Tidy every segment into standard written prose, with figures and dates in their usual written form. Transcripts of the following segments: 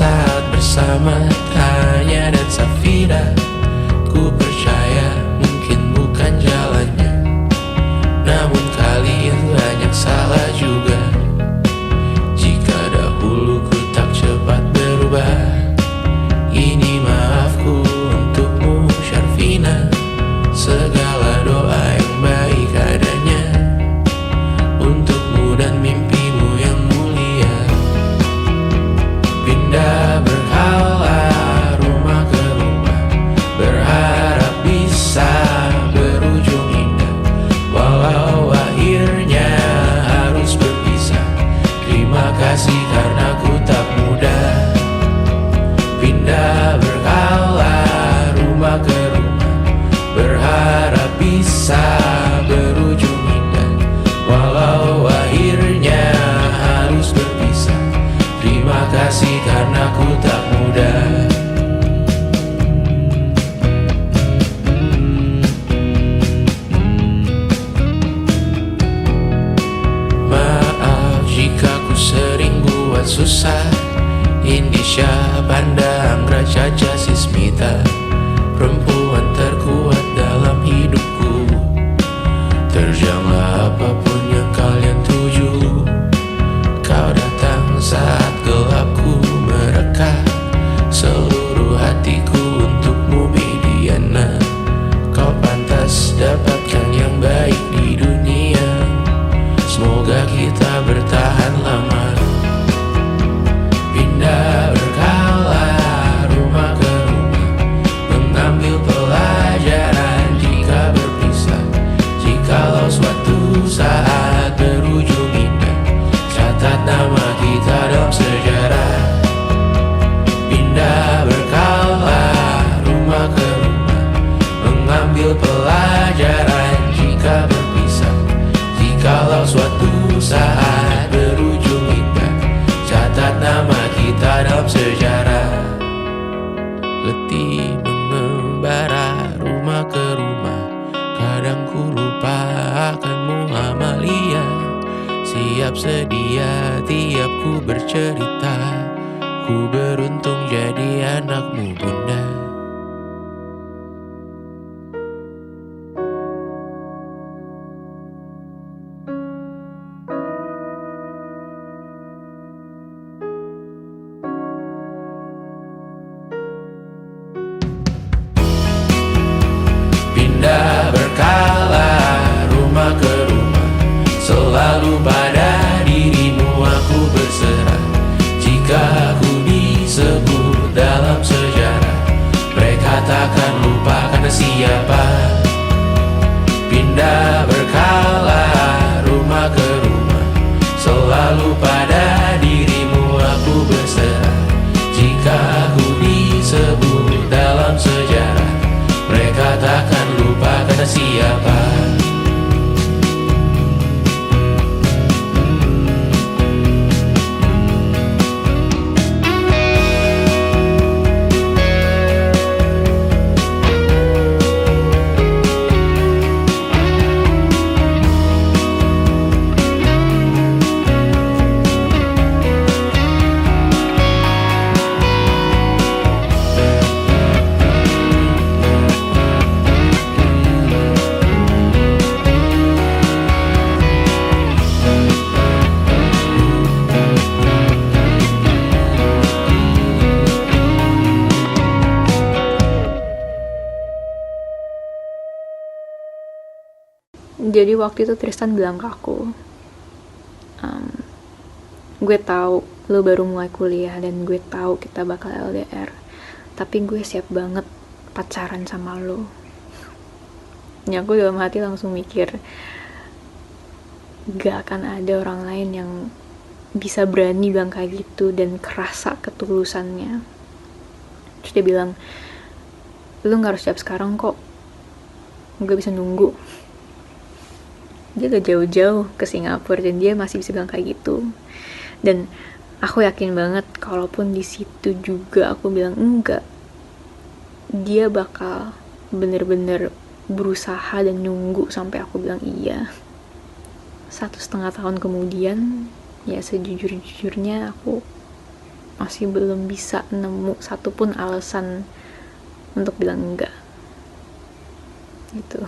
saat bersama Tanya dan Safira. Ku percaya mungkin bukan jalannya, namun kalian banyak salah juga. Jika dahulu ku tak cepat berubah, ini maafku untukmu Syarfina. Segala doa yang baik adanya untukmu dan mimpimu yang mulia. Pindah berhala rumah ke rumah, berharap bisa berujung indah. Walau akhirnya harus berpisah, terima kasih karena ku tak mudah. Pindah berhala rumah ke rumah, berharap bisa berujung indah. Walau akhirnya harus berpisah, terima kasih karena ku tak mudah. Maaf jika ku sering buat susah. Indisha, Panda, Anggra, Caca, Sismita, perempuan terkuat dalam hidupku. Terjanglah apapun yang kalian tuju. Kau datang saat gelapku mereka, seluruh hatiku untukmu Bidiana. Kau pantas dapatkan yang baik di dunia, semoga kita bertahan lama. Pindah berkala rumah ke rumah, mengambil pelajaran jika berpisah. Jikalau suatu saat berujung indah, catat nama kita dalam sejarah. Pindah berkala rumah ke rumah, mengambil pelajaran jika berpisah. Jikalau suatu saat berujung indah, catat nama kita dalam sejarah. Letih mengembara rumah ke rumah, kadang ku lupa akanmu Amalia. Siap sedia tiap ku bercerita, ku beruntung jadi anakmu bunda. Pindah berkala rumah ke rumah, selalu pada dirimu aku berserah. Jika aku disebut dalam sejarah, mereka takkan lupa karena siapa. Pindah berkala rumah ke rumah, selalu pada dirimu aku berserah. Jika aku disebut dalam sejarah, mereka takkan lupa karena siapa. Jadi waktu itu Tristan bilang ke aku, gue tahu lo baru mulai kuliah dan gue tahu kita bakal LDR, tapi gue siap banget pacaran sama lo. Ya aku dalam hati langsung mikir, gak akan ada orang lain yang bisa berani bilang kayak gitu dan kerasa ketulusannya. Terus dia bilang, lo gak harus siap sekarang kok, gue bisa nunggu. Dia udah jauh-jauh ke Singapura dan dia masih bisa bilang kayak gitu. Dan aku yakin banget kalaupun di situ juga aku bilang enggak, dia bakal bener-bener berusaha dan nunggu sampai aku bilang iya. 1,5 tahun kemudian, ya sejujur-jujurnya aku masih belum bisa nemu satupun alasan untuk bilang enggak gitu.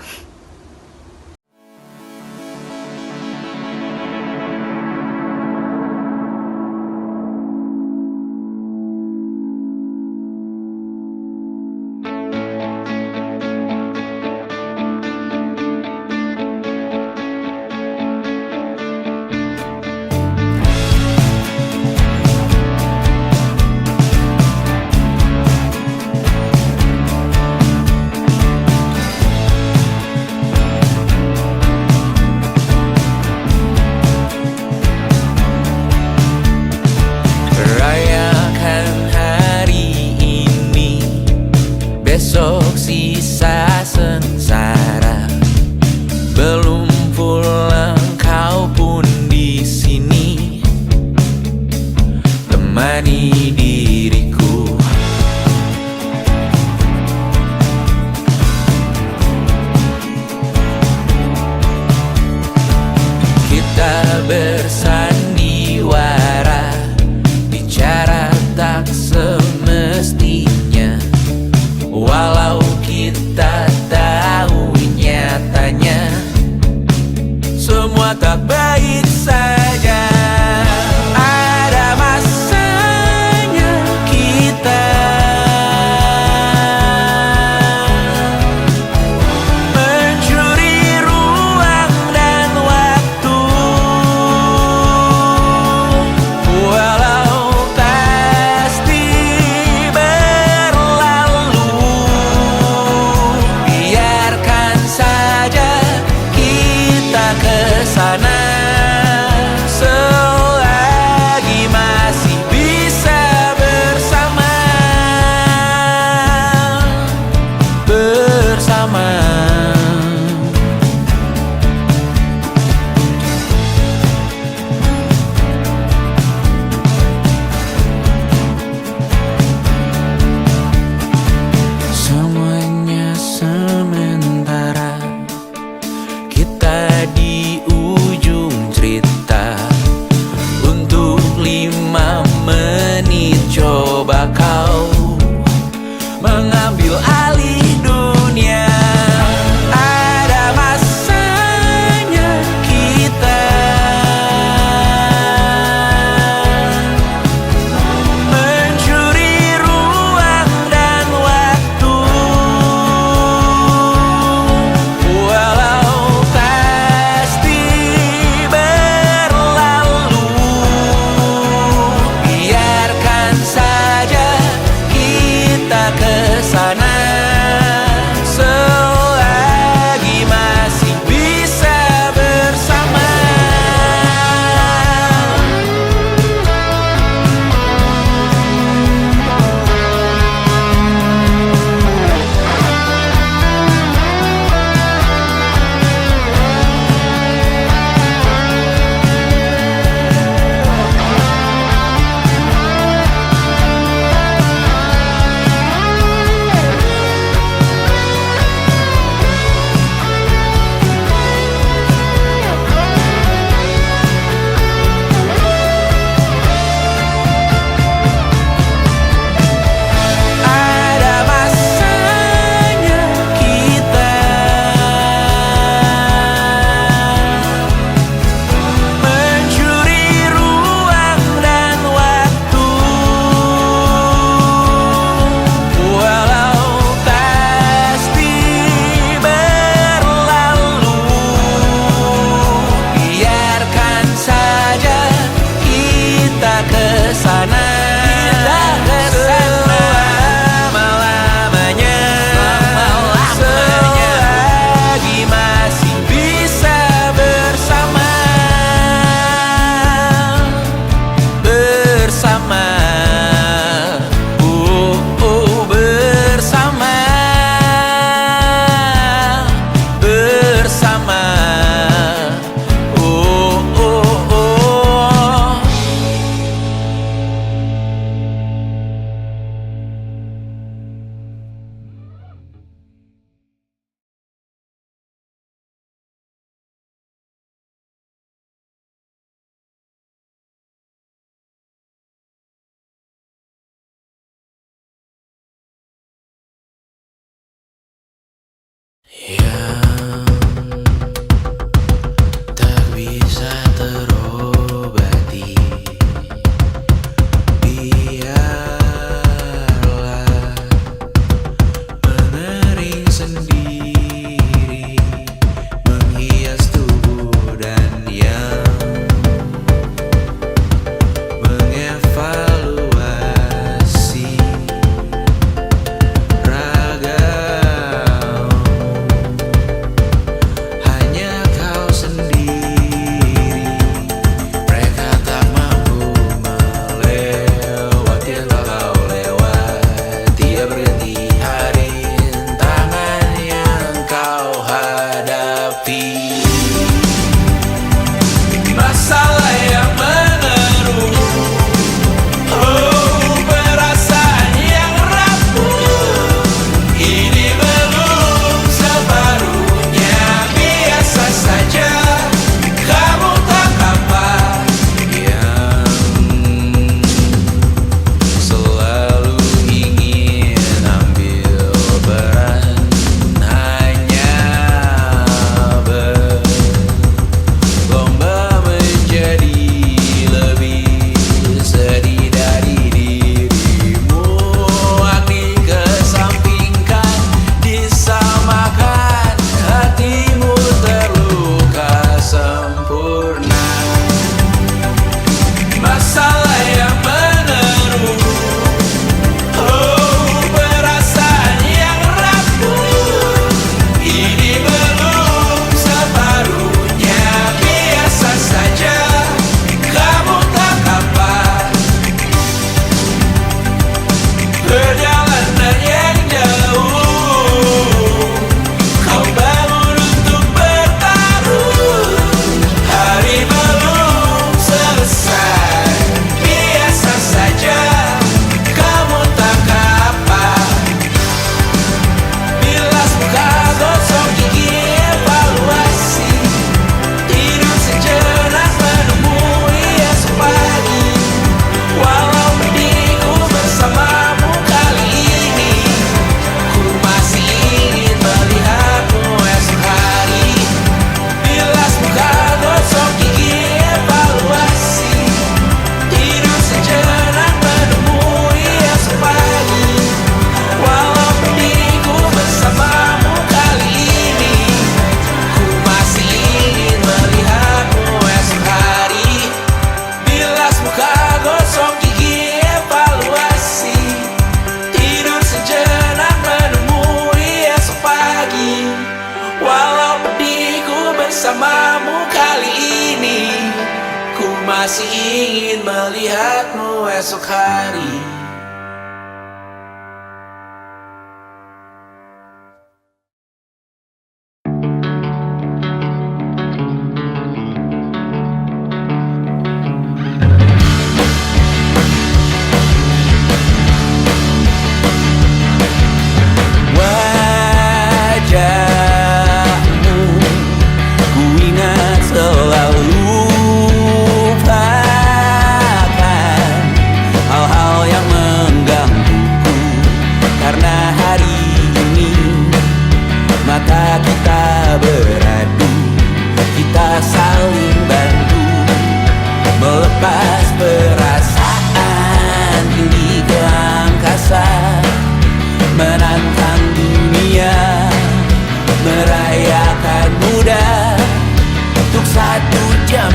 esok hari.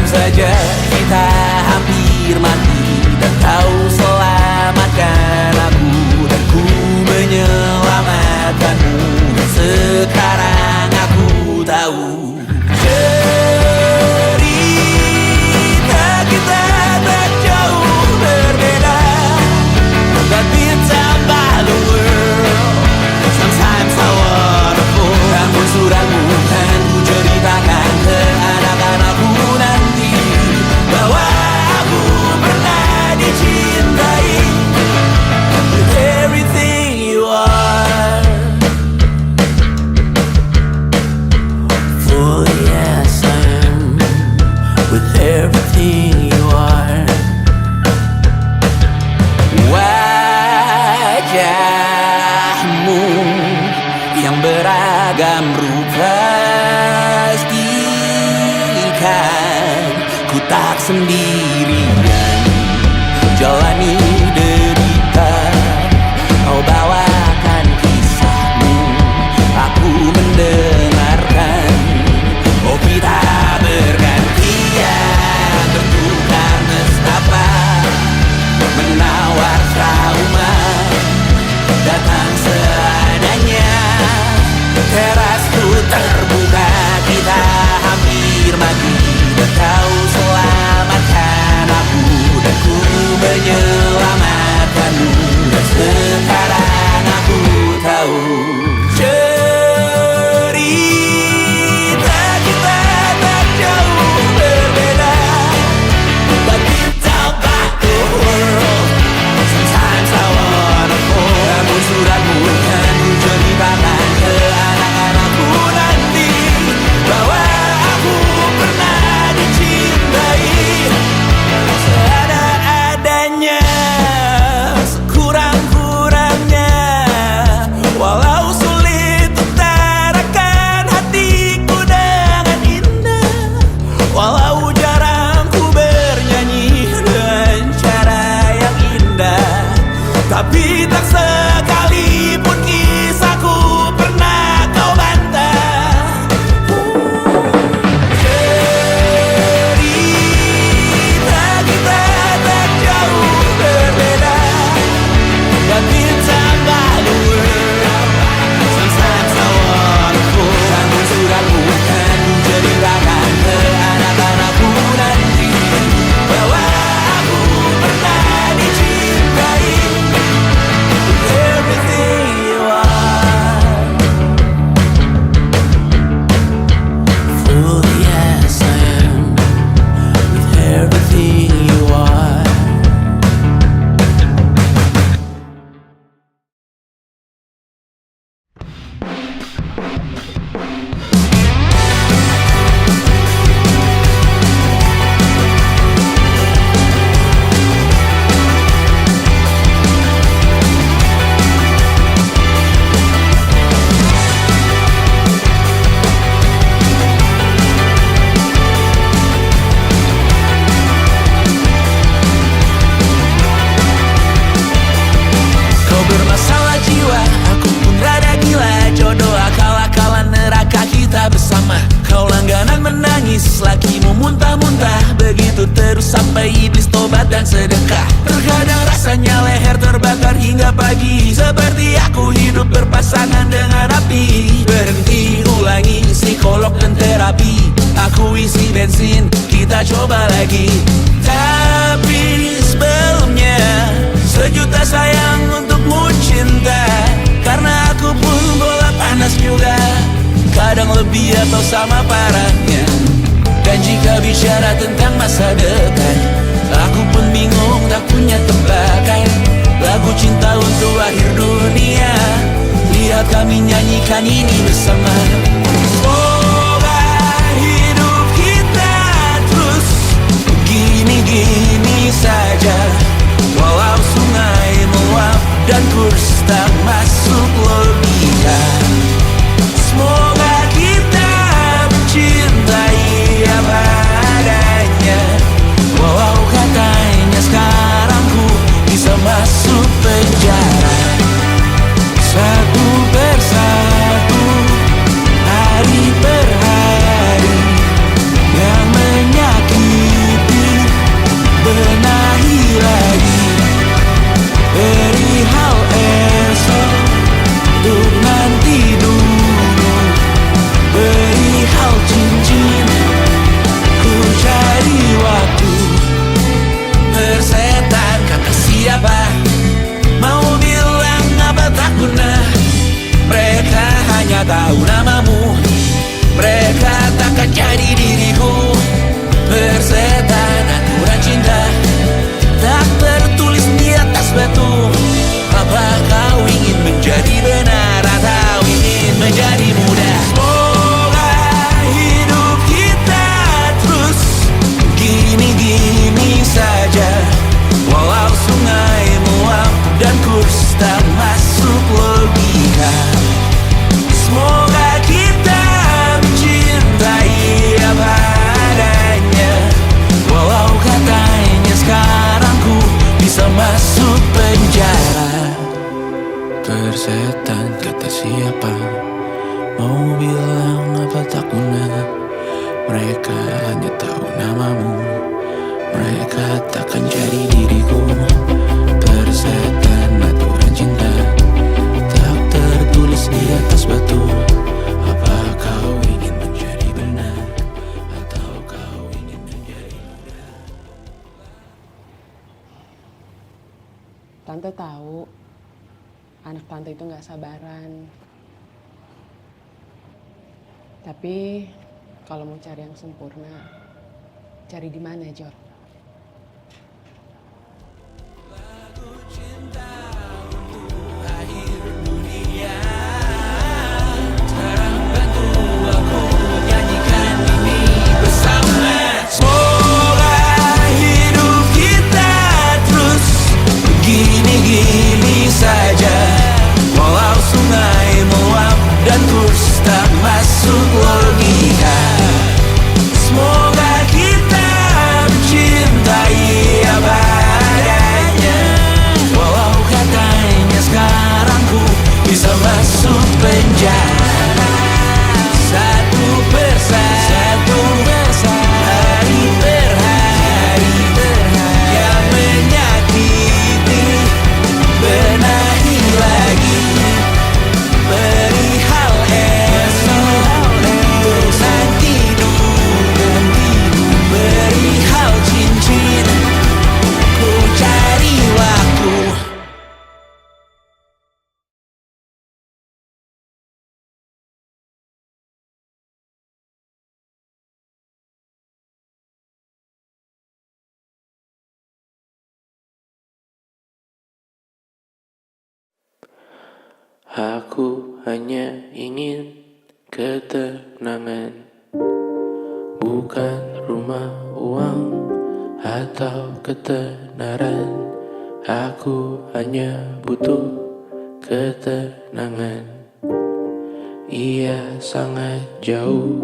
Saja kita hampir mati dan kau selamatkan aku dan ku menyelamatkanmu. Sekarang aku tahu cerita kita tak jauh berbeda, but betambah the world sometimes so wonderful. Namun suratmu kan ku ceritakan ke anak-anakku nanti bahwa aku pernah dicintai with everything you are. For yes I am with everything you are. Wajahmu yang beragam rupa pastikan ku tak sendirian jalani derita. Kau bawakan kisahmu, aku mendengarkan. Oh kita bergantian bertukar nestapa, menawar trauma datang seadanya. Terasku terbuka, kita hampir mati dan kau selamatkan aku dan ku menyelamatkanmu. Dan sekarang aku tahu cerita kita tak jauh berbeda, but betambah the world sometimes I wanna fall. Namun suratmu kan ku ceritakan ke anak-anakku nanti bahwa aku pernah dicintai seada-adanya, sekurang-kurangnya. Walau sulit utarakan hatiku dengan indah, walau jarang ku bernyanyi dengan cara yang indah, tapi tak sekalipun kisahku pernah kau bantah. Cerita kita tak jauh berbeda, but betambah the world sometimes so wonderful. Namun suratmu kan ku ceritakan ke anak-anakku nanti bahwa aku pernah dicintai with everything you are. For yes I am with everything you are. Kau bermasalah jiwa, aku pun rada gila. Jodoh akal-akalan neraka kita bersama. Kau langganan menangis, lakimu muntah-muntah. Begitu terus sampai iblis tobat dan sedekah. Terkadang rasanya leher terbakar hingga pagi, seperti aku hidup berpasangan dengan api. Berhenti, ulangi psikolog dan terapi. Aku isi bensin, kita coba lagi. Tapi sebelumnya Sejuta sayang untukmu cinta, karena aku pun bola panas juga, kadang lebih atau sama parahnya. Dan jika bicara tentang masa depan, aku pun bingung tak punya tebakan. Lagu cinta untuk akhir dunia, lihat kami nyanyikan ini bersama. Semoga hidup kita terus gini-gini saja, walau sungai meluap dan kurs tak masuk logika. Semoga kita mencintai apa adanya, walau katanya sekarang ku bisa masuk penjara. Satu persatu, hari per hari, yang menyakiti benahi lagi. Perihal esok, untuk nanti dulu. Perihal cincin, ku cari waktu. Persetan kata siapa, mau bilang apa tak guna. Mereka hanya tahu namamu, mereka takkan jadi diriku. Persetan aturan cinta, tak tertulis di atas batu. Apa kau ingin menjadi benar atau ingin menjadi muda? Semoga hidup kita terus gini-gini saja, walau sungai meluap dan kurs tak masuk logika. Semoga kita mencintai apa adanya, walau katanya sekarang ku bisa masuk penjara. Persetan kata siapa, mau bilang apa tak guna. Mereka hanya tahu namamu, mereka takkan jadi diriku. Persetan aturan cinta, tak tertulis di atas batu. Apa kau ingin menjadi benar atau kau ingin menjadi muda? Tante tahu anak tante itu gak sabaran. Tapi kalau mau cari yang sempurna, cari di mana, Jor? Gini-gini saja, walau sungai meluap dan kurs tak masuk logika. Semoga kita mencintai apa adanya, walau katanya sekarang ku bisa masuk penjara. Satu persatu, hari per hari, yang menyakiti benahi lagi. Perihal esok, untuk nanti dulu. Perihal cincin, ku cari waktu. Aku hanya ingin ketenangan, bukan rumah, uang, atau ketenaran. Aku hanya butuh ketenangan. Ia sangat jauh,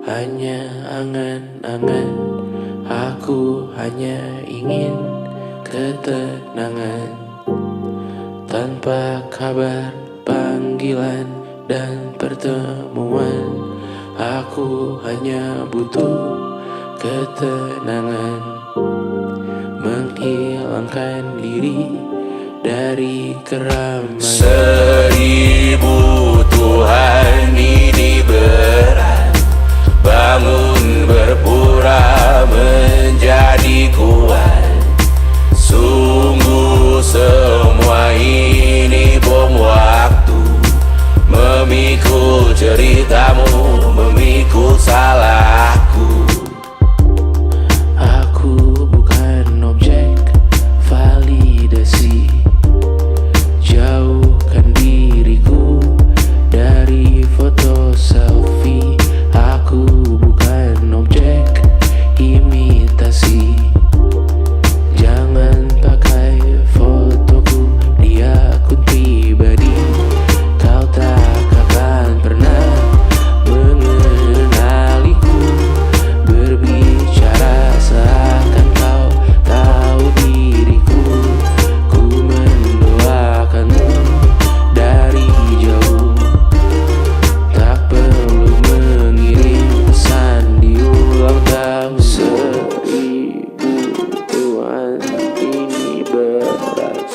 hanya angan-angan. Aku hanya ingin ketenangan. Tanpa kabar, panggilan dan pertemuan, aku hanya butuh ketenangan. Menghilangkan diri dari keramaian. 1000 Tuhan ini berat, bangun berpura menjadi kuat. Sungguh Semua ini bom waktu, memikul ceritamu, memikul salahku. Aku bukan objek validasi, jauhkan diriku dari foto selfie. Aku bukan objek imitasi, jangan pakai fotoku di akun pribadi. Kau tak akan pernah mengenaliku, berbicara seakan kau tahu diriku. Ku mendoakanmu dari jauh, tak perlu mengirim pesan di ulang tahun. Seribu Tuhan ini berat,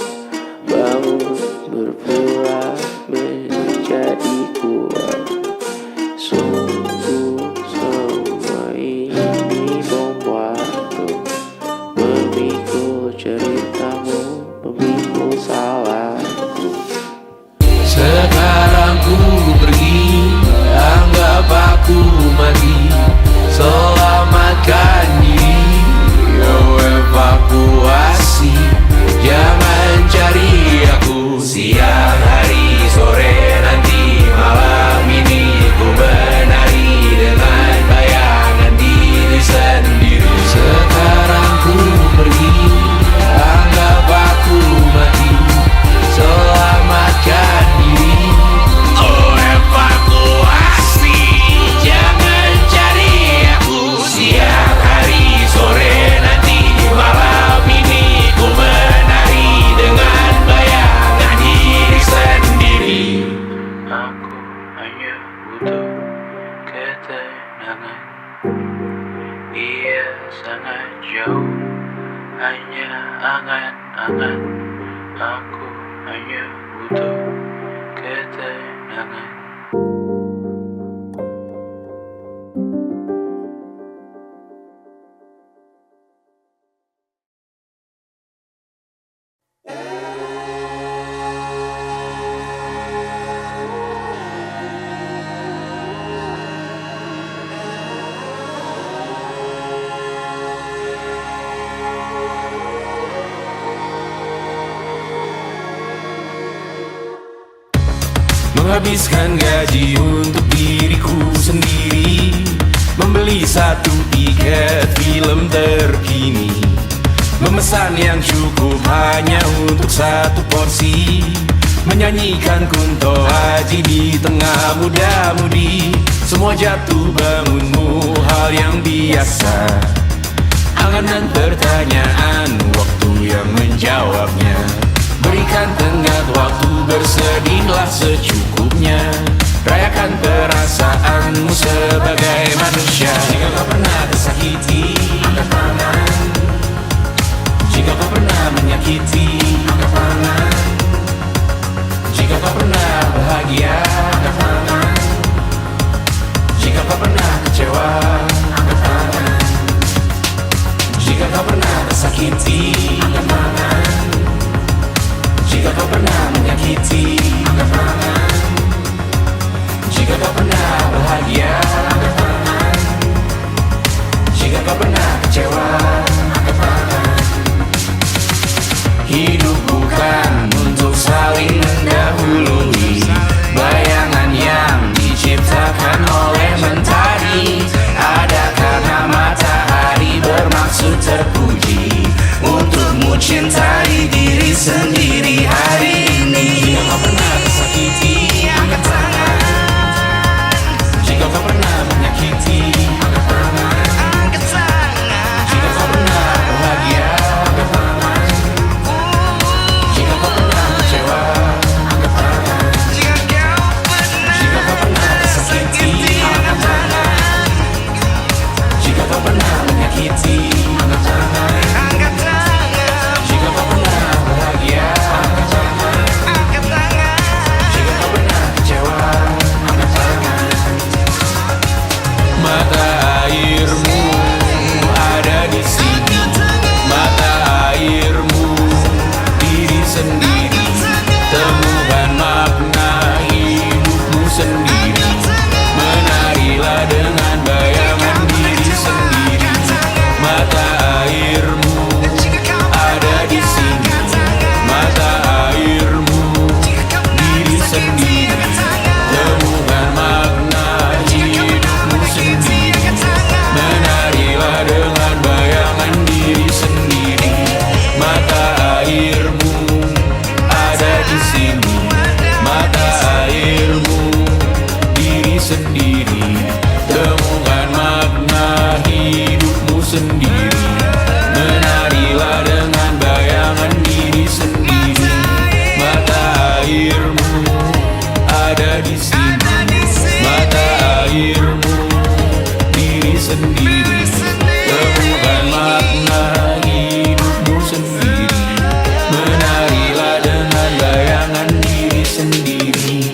bangun berpura menjadi kuat. Sungguh semua ini bom waktu, memikul ceritamu, memikul salahku. Sekarang ku pergi, anggap aku mati. Selamatkan diri, oh evakuasi. Jangan cari aku siang hari sore nanti malam ini. Ku menari dengan bayangan diri sendiri. Sekarang ku pergi, anggap aku mati. Selamatkan diri, oh evakuasi. Jangan cari aku siang hari sore nanti malam ini. Ku menari dengan bayangan diri sendiri. Aku hanya butuh ketenangan, ia sangat jauh, hanya angan-angan. Aku hanya butuh ketenangan. Menghabiskan gaji untuk diriku sendiri, membeli satu tiket film terkini, memesan yang cukup hanya untuk satu porsi, menyanyikan Kunto Aji di tengah muda-mudi. Semua jatuh bangunmu hal yang biasa, angan dan pertanyaan, waktu yang menjawabnya. Berikan tenggat waktu, bersedihlah secukupnya. Rayakan perasaanmu sebagai manusia. Jika kau pernah tersakiti, angkat tangan. Jika kau pernah menyakiti, angkat tangan. Jika kau pernah bahagia, angkat tangan. Jika kau pernah kecewa, angkat tangan. Jika kau pernah tersakiti, angkat tangan. Jika kau pernah menyakiti, angkat tangan. Jika kau pernah bahagia, angkat tangan. Jika kau pernah kecewa, angkat tangan. Hidup sini. Mata airmu, diri sendiri. Temukan makna hidupmu sendiri. Menarilah dengan bayangan diri sendiri. Mata airmu ada di sini. Mata airmu, diri sendiri. Temukan makna hidupmu sendiri. Menarilah dengan bayangan diri sendiri.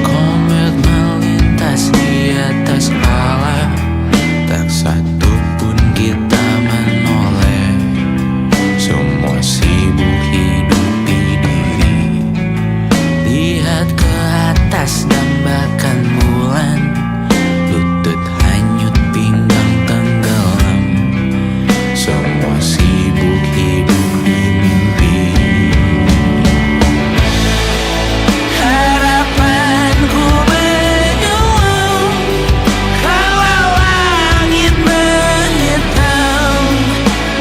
Komet melintas di atas kepala, tak satu pun kita menoleh. Semua sibuk hidupi diri. Lihat ke atas dambakan bulan, lutut hanyut pinggang tenggelam. Semua sibuk hidup di mimpi. Harapanku menyelam kalau langit menghitam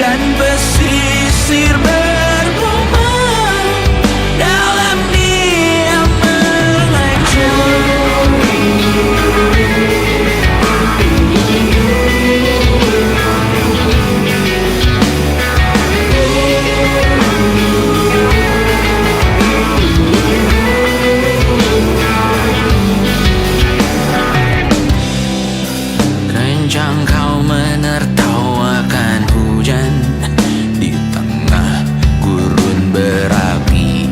dan pesisir bergumam dalam diam mengancam. Kencang kau menertawakan hujan di tengah gurun berapi.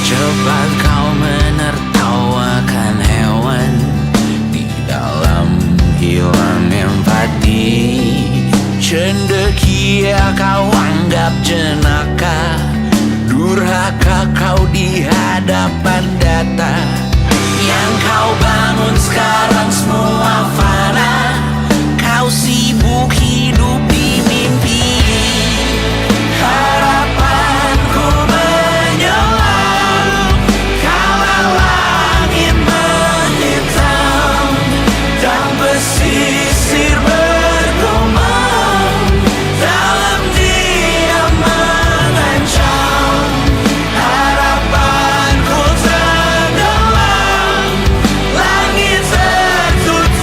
Cepat kau menertawakan hewan di dalam hilang empati. Cendekia kau anggap jenaka, durhaka kau di hadapan data. Yang kau bangun sekarang semua fana. Kau sibuk hidup di mimpi. Harapanku menyelam kalau langit menghitam dan pesisir bergumam dalam diam mengancam. Harapanku tenggelam, langit tertutup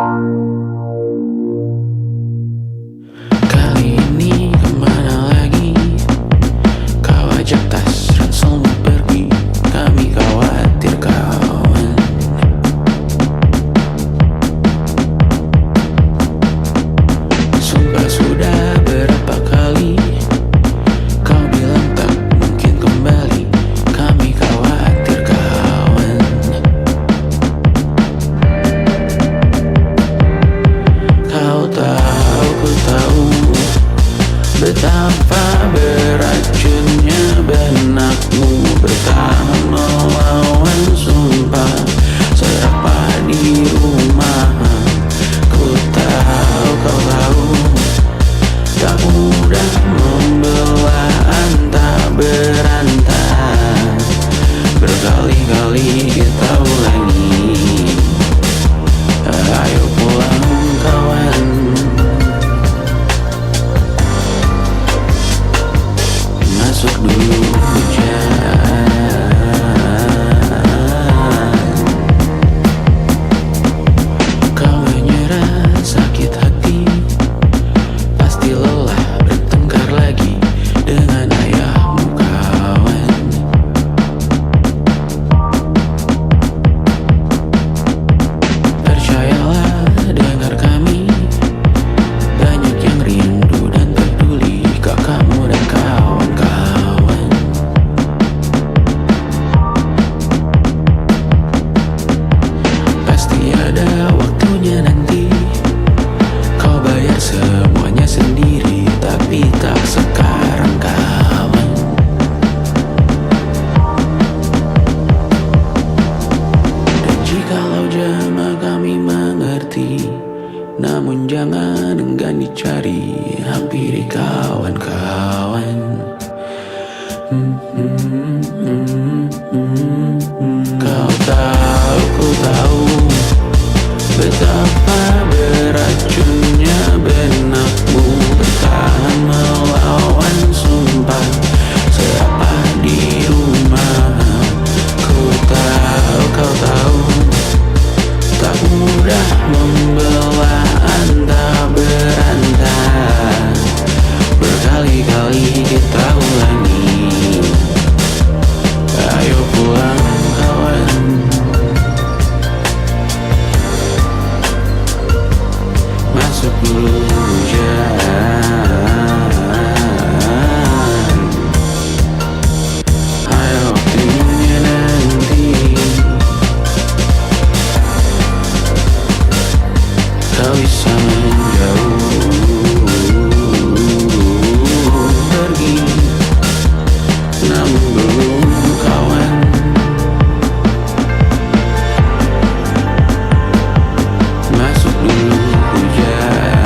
Kali ini kemana lagi? Kau ajak tas ranselmu pergi. Kami khawatir kawan. Sumpah sudah berapa kali kau bilang tak mungkin kembali. Kami khawatir kawan. Kau tahu, ku tahu betapa beracunnya benakmu bertahan melawan sumpah serapah di rumah. Ku tahu, kau tahu tak mudah membelah antah berantah. Berkali-kali kita ulangi, ayo pulang kawan. Masuk dulu hujan. Kau menyerah sakit hati, pasti lelah bertengkar lagi dengan ayahmu kawan. Percayalah, dengar kami, banyak yang rindu dan peduli kakakmu dan kawan-kawan. Pasti ada waktunya nanti kau bayar semuanya sendiri, tapi tak sekarang kawan. Dan jikalau jamaah kami mengerti, namun jangan enggan dicari, hampiri kawan-kawan. Kau tahu, ku tahu betapa beracunnya benakmu bertahan melawan sumpah serapah di rumah. Ku tahu, kau tahu tak mudah membelah antah berantah. Berkali-kali kita ulangi, ayo pulang kawan. Masuk dulu hujan. Ada waktunya nanti kau bisa menjauh pergi, namun belum kawan. Masuk dulu hujan.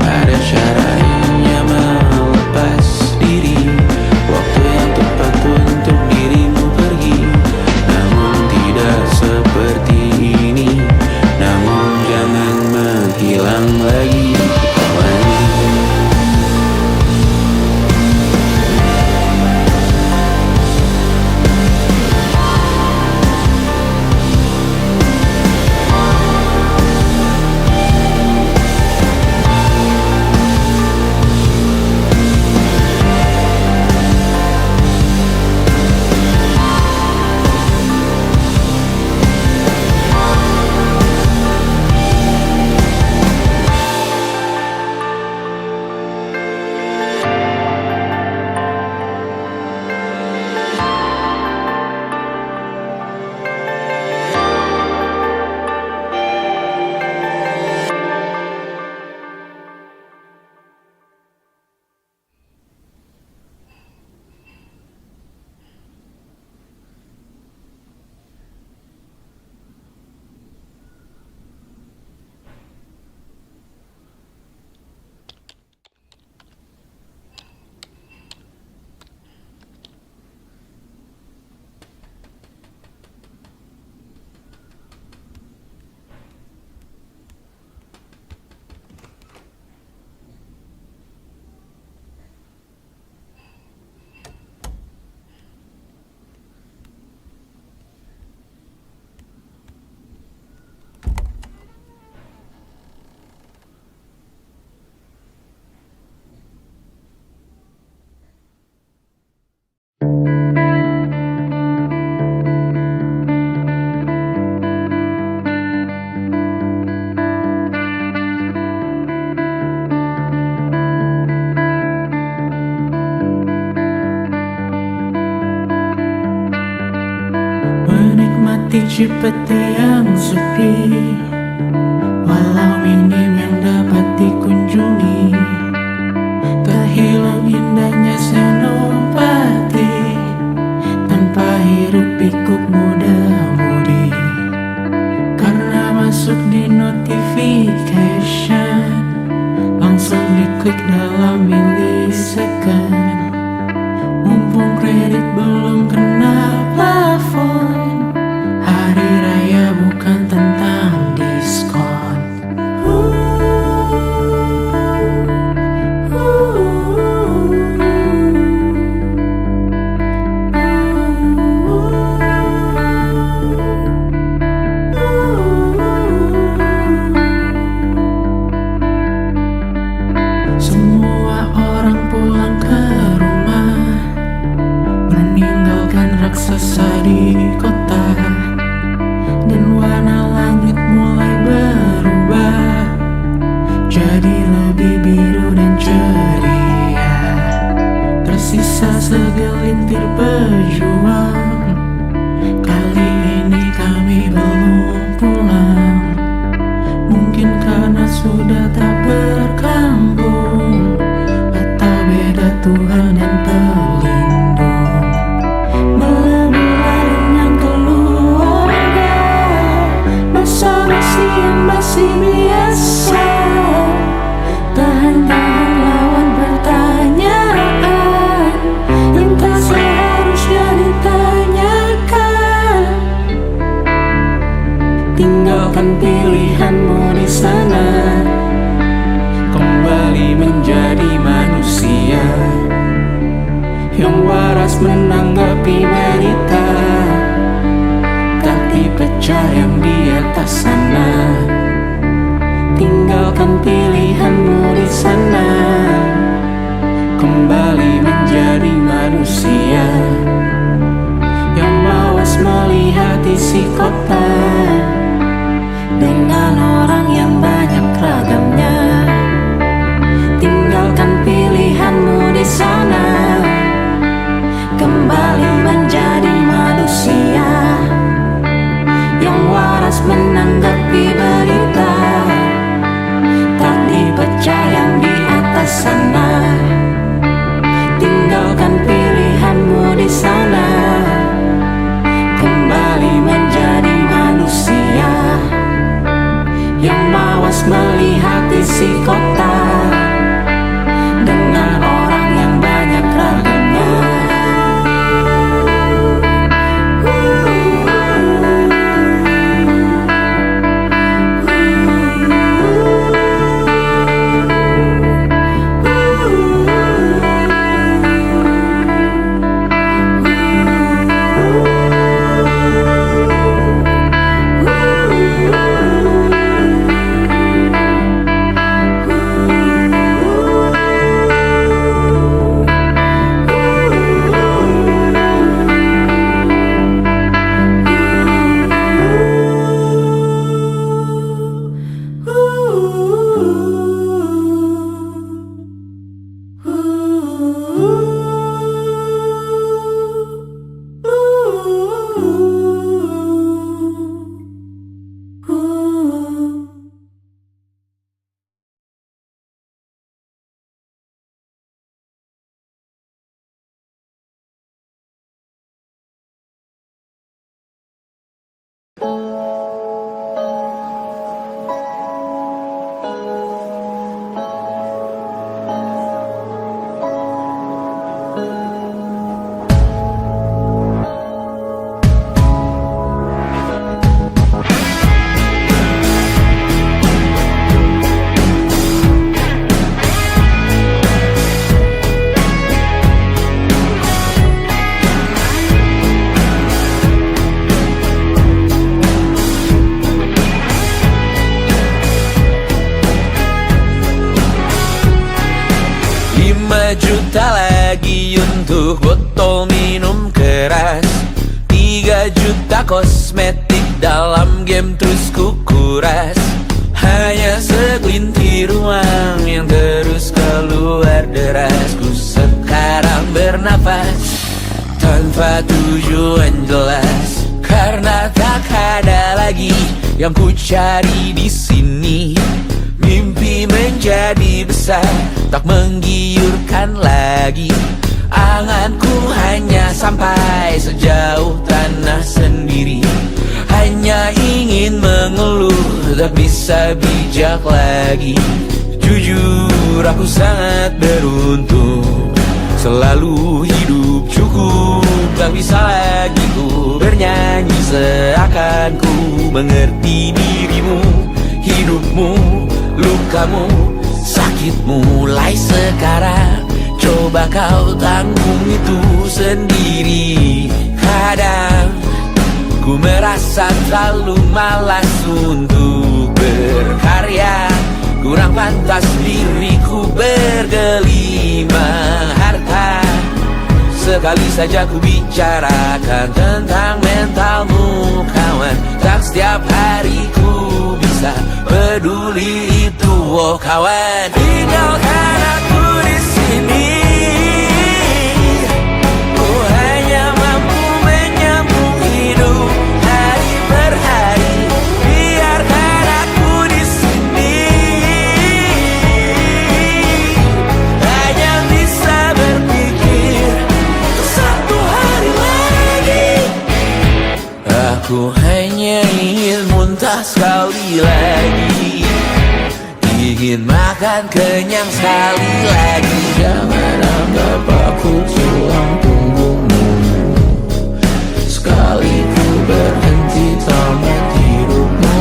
Ada caranya melepas diri, waktu yang tepat untuk dirimu pergi. Namun tidak seperti ini, namun jangan menghilang lagi kawan. menuju peti yang sepi, walau minim yang dapat dikunjungi. Terhilang indahnya senopati, tanpa hiruk pikuk muda-mudi. Karena masuk di notification, langsung diklik dalam milisecond. Mumpung kredit belum kena plafon, hari raya bukan tentang diskon. Semua orang pulang ke rumah, meninggalkan raksasa di kota. Dan warna langit mulai berubah, jadi lebih biru dan ceria. Tersisa segelintir pejuang, kali ini kami belum pulang. Mungkin karena sudah tak berkambung, atau beda Tuhan dan pelindung. Mula-mula dengan keluarga, basa-basi yang masih biasa. Tahan-tahan lawan pertanyaan yang tak seharusnya ditanyakan. Tinggalkan pilihanmu di sana, kembali menjadi manusia yang waras menanggapi berita, tak dipecah yang di atas sana. Tinggalkan pilihanmu di sana, kembali menjadi manusia yang mawas melihat isi kota dengan orang yang banyak ragamnya. Tinggalkan pilihanmu di sana, kembali menjadi manusia yang waras menanggapi berita, tak dipecah yang di atas sana. Tinggalkan pilihanmu di sana, kembali menjadi manusia yang mawas melihat isi kota dengan orang yang banyak ragamnya. Juta lagi untuk botol minum keras, 3 juta kosmetik dalam game terus kukuras. Hanya segelintir uang yang terus keluar deras. Ku sekarang bernafas tanpa tujuan jelas, karena tak lagi yang ku cari di sini. Mimpi menjadi besar, tak menggiurkan lagi. Anganku hanya sampai sejauh tanah sendiri. Hanya ingin mengeluh, tak bisa bijak lagi. Jujur aku sangat beruntung, selalu hidup cukup. Tak bisa lagi ku bernyanyi seakan ku mengerti dirimu. Hidupmu, lukamu, sakitmu mulai sekarang. Coba kau tanggung itu sendiri. Kadang ku merasa terlalu malas untuk berkarya. Kurang pantas diriku bergelima harta. Sekali saja ku bicarakan tentang mentalmu kawan. Tak setiap hari ku bisa peduli itu, oh kawan. Tinggalkan aku di sini. Ku hanya mampu menyambung hidup hari per hari. Biarkan aku di sini. Hanya bisa berpikir satu hari lagi. Aku hanya ingin muntah sekali lagi. Ingin makan kenyang sekali lagi. Jangan anggap aku tulang punggungmu. Sekali ku berhenti tamat hidupmu.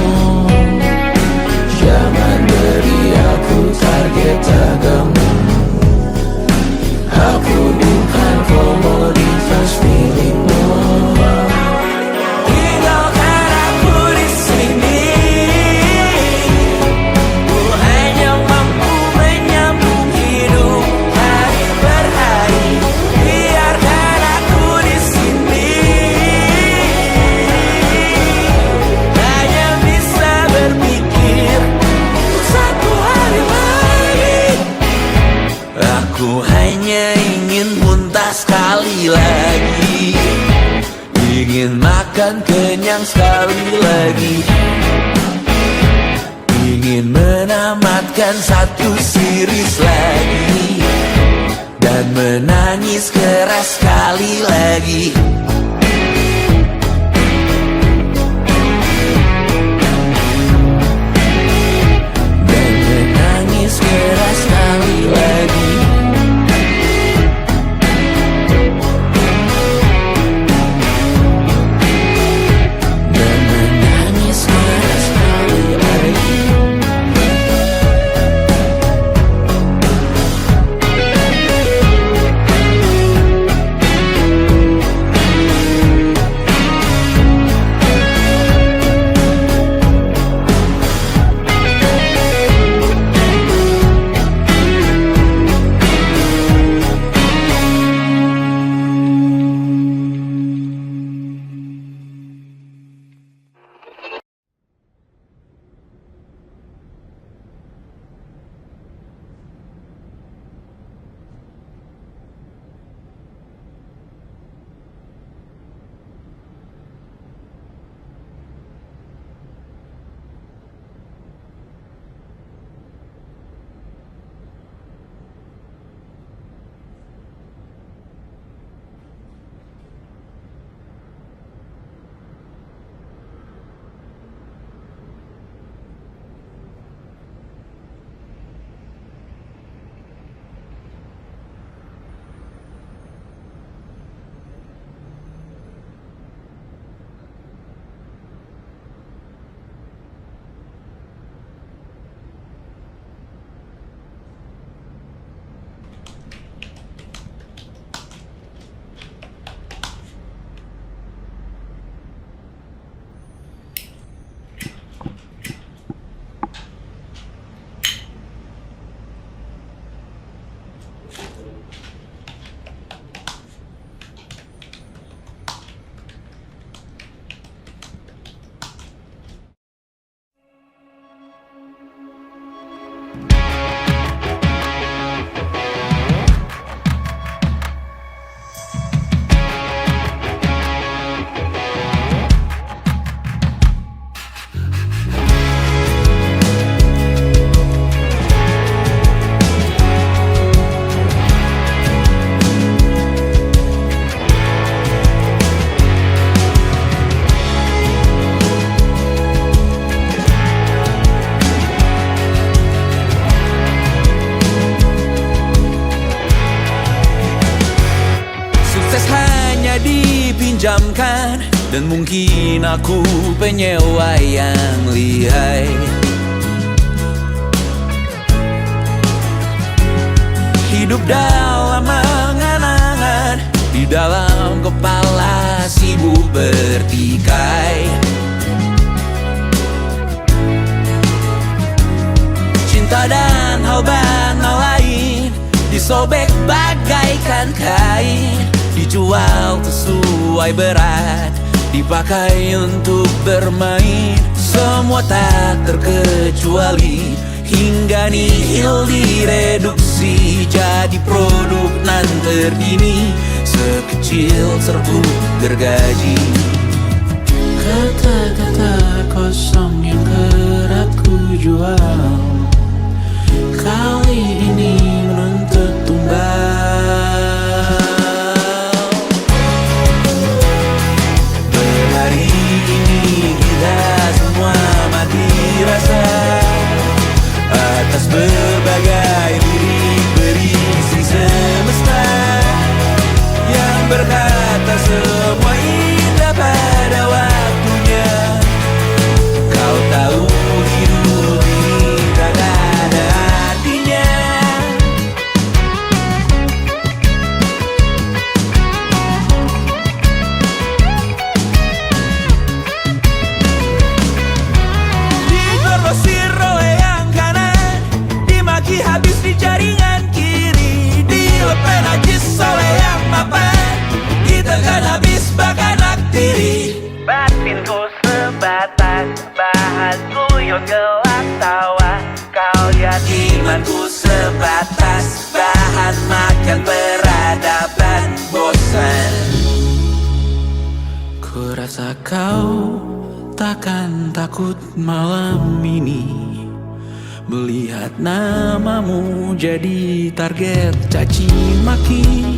Jangan beri aku target daganmu. Aku bukan komoditas milikmu. Tinggalkan aku di sini. Ku hanya mampu menyambung hidup hari per hari. Biarkan aku di sini. Hanya bisa berpikir satu hari lagi. Aku hanya ingin muntah sekali lagi. Ingin makan kenyang sekali lagi. Ingin menamatkan satu series lagi. Dan menangis keras sekali lagi. Dan menangis keras sekali lagi. Dan menangis keras sekali lagi. dipinjamkan, dan mungkin aku penyewa yang lihai. Hidup dalam angan-angan, di dalam kepala sibuk bertikai. Cinta dan hal banal lain disobek bagaikan kain, dijual sesuai berat, dipakai untuk bermain. Semua tak terkecuali, hingga nihil direduksi jadi produk nan terdini, sekecil serbuk gergaji. Kata-kata kosong yang kerap ku jual, kali ini menuntut tumbal. Berhari ini kita semua mati rasa atas berbagai lirik berisi semesta yang berkata semua indah pada waktunya. Kau tahu hidup ini tak ada artinya. Digorsir oleh yang kanan, dimaki habis di jaringan kiri, dilepen najis oleh yang mapan, ditekan habis bahkan aktiri. Batinku sebatas bahan guyon gelak tawa, kau lihat imanku sebatas bahan makan peradaban bosan. Ku rasa kau takkan takut malam ini melihat namamu jadi target caci maki.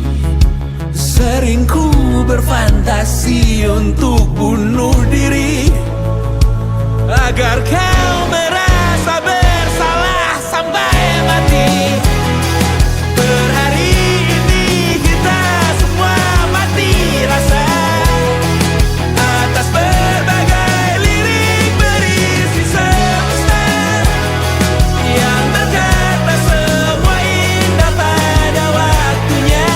Sering ku berfantasi untuk bunuh diri agar kau merasa bersalah sampai mati. Per hari ini kita semua mati rasa atas berbagai lirik berisi semesta yang berkata semua indah pada waktunya.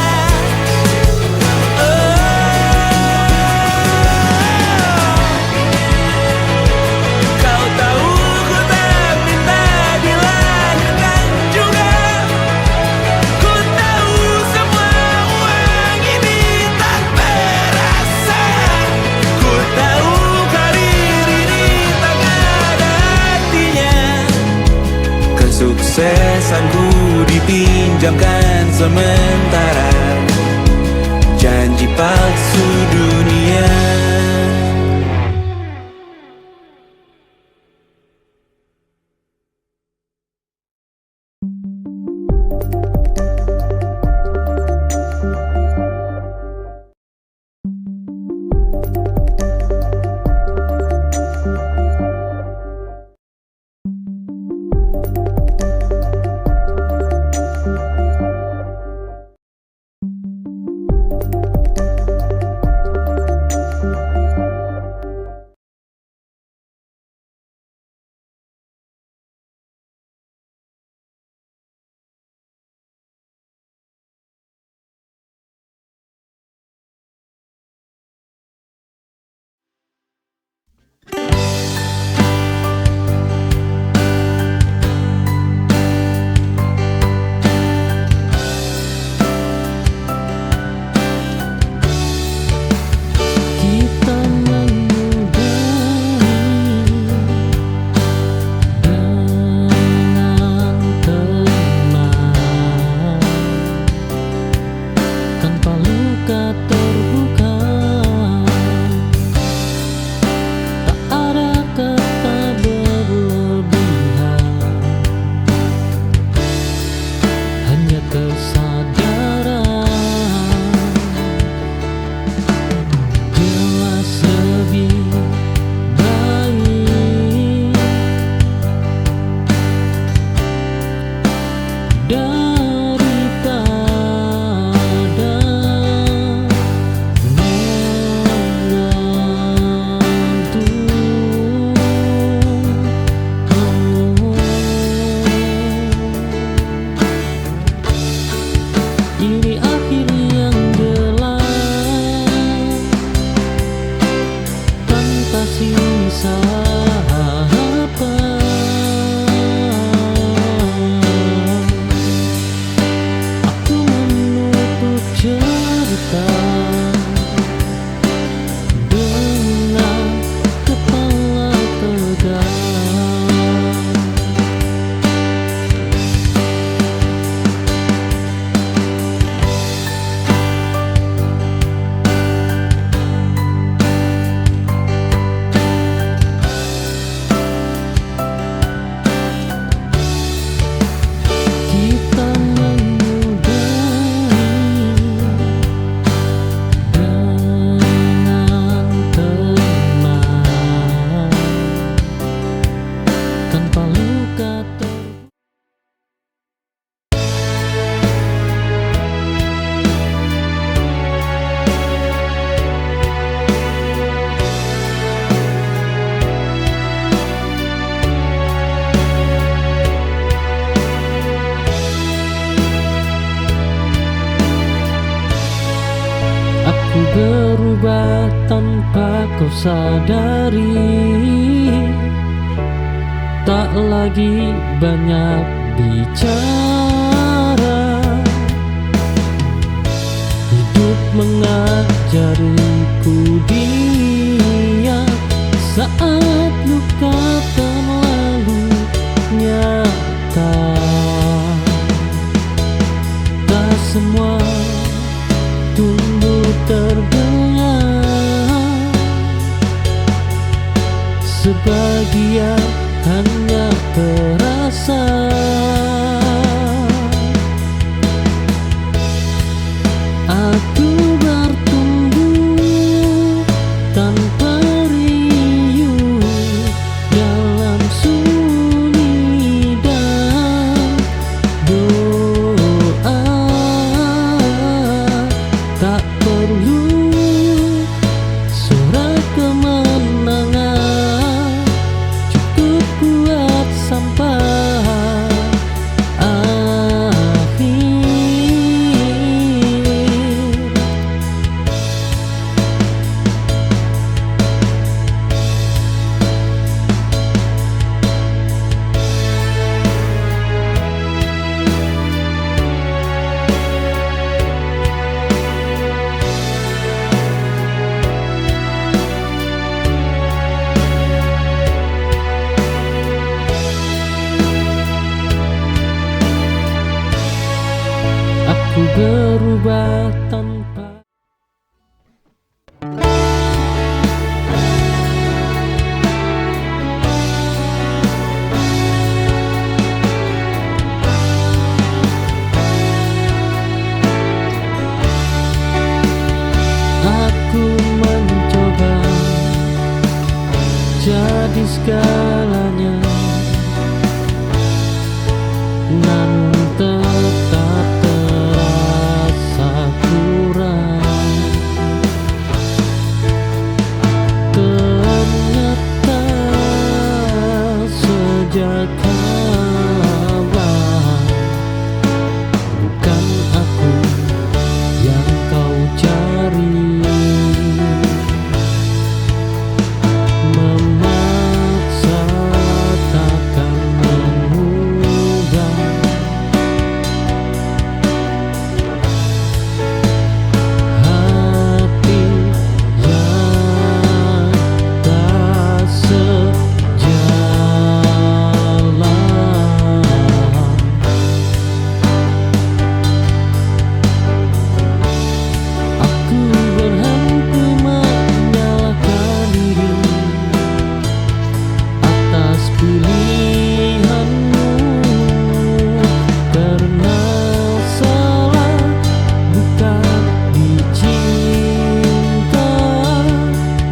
Kau tahu ku tak minta dilahirkan juga. Ku tahu semua uang ini tak berasa. Ku tahu karir ini tak ada artinya. Kesuksesanku dipinjamkan sementara, janji palsu dunia. Kita mengudari dengan tenang, tanpa luka terbuka. Tak ada kata berlebihan, hanya kesadaran. Jelas lebih baik daripada Aku berubah tanpa kau sadari, tak lagi banyak bicara. Hidup mengajariku dia saat luka terlalu nyata. Tak semua tumbuh tergenang, sebagian hanya terasa. Aku bertumbuh tanpa riuh dalam sunyi dan doa. Tak perlu surat kemenangan, cukup kuat sampai akhir. Aku berubah tanpa. Aku mencoba jadi segalanya, namun tetap terasa kurang. Ternyata sejak awal bukan aku yang kau cari. Memaksa takkan memudah. Hati yang tak sejalan. Aku berhenti menyalahkan diri atas pilihanmu, karena salah bukan dicinta,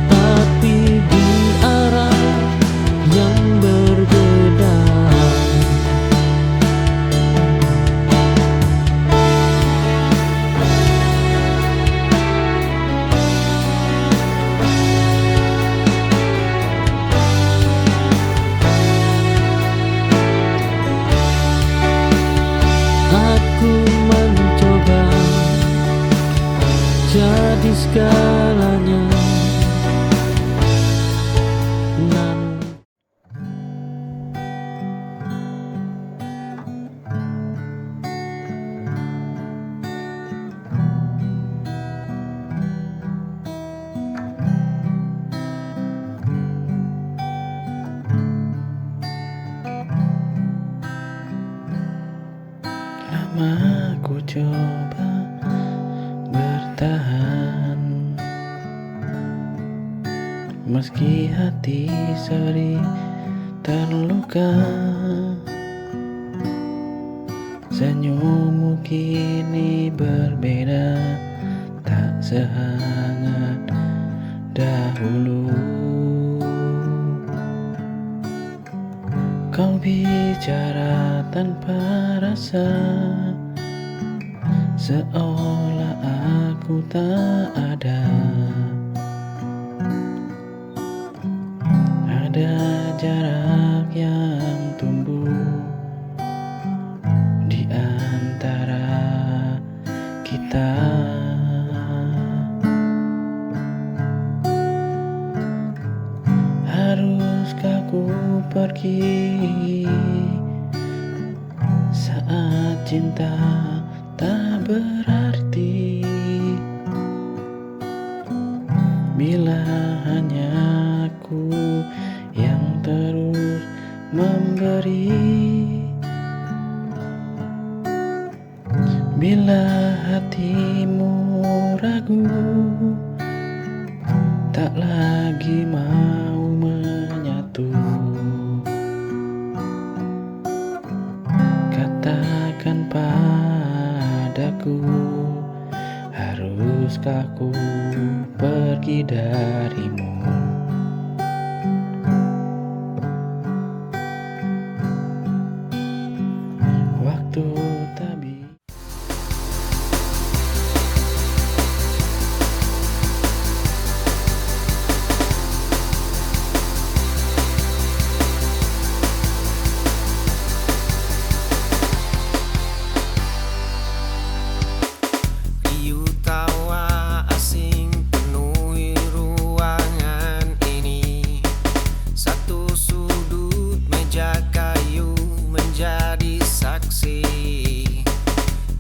tapi di arah yang berbeda. Aku mencoba jadi segalanya, namun lama ku coba bertahan, meski hati sering terluka. Senyummu kini berbeda, tak sehangat dahulu. Kau bicara tanpa rasa, seolah aku tak ada. Ada jarak yang tumbuh di antara kita. cinta tak berarti bila hanya aku yang terus memberi. Bila hatimu ragu, tak lagi mau menyatu, katakan padaku, haruskah ku pergi darimu? Waktu tak bisa. Riuh tawa asing penuhi ruangan ini. Satu sudut meja kayu menjadi saksi.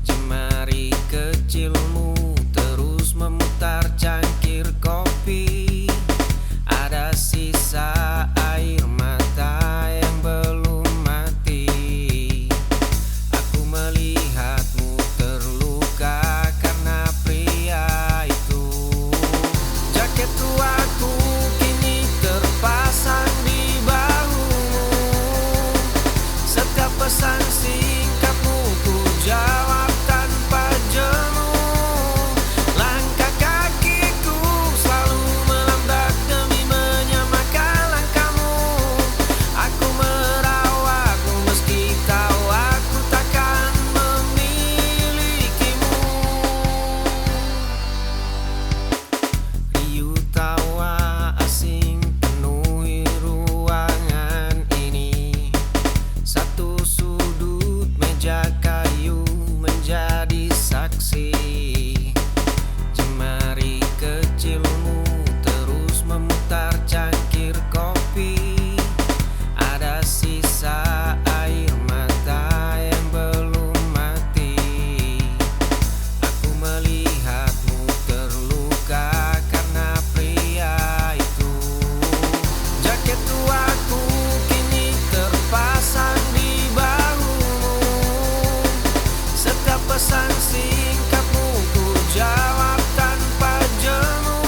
Jemari kecilmu terus memutar cangkir kopi. Ada sisa air mata yang belum mati. Aku melihatmu terluka karena pria itu. Jaket tuaku kini terpasang di bahumu. Setiap pesan singkatmu ku jawab tanpa jemu. Langkah kakiku selalu melambat demi menyamakan langkahmu. Aku merawatmu meski tahu aku takkan memilikimu. Riuh tawa asing penuhi ruangan ini. Satu sudut meja kayu menjadi saksi. Jemari kecilmu terus memutar cangkir kopi. Ada sisa air mata yang belum mati. Aku melihatmu terluka karena pria itu. Jaket tuaku kini terpasang di bahumu. Setiap pesan singkatmu ku jawab tanpa jemu.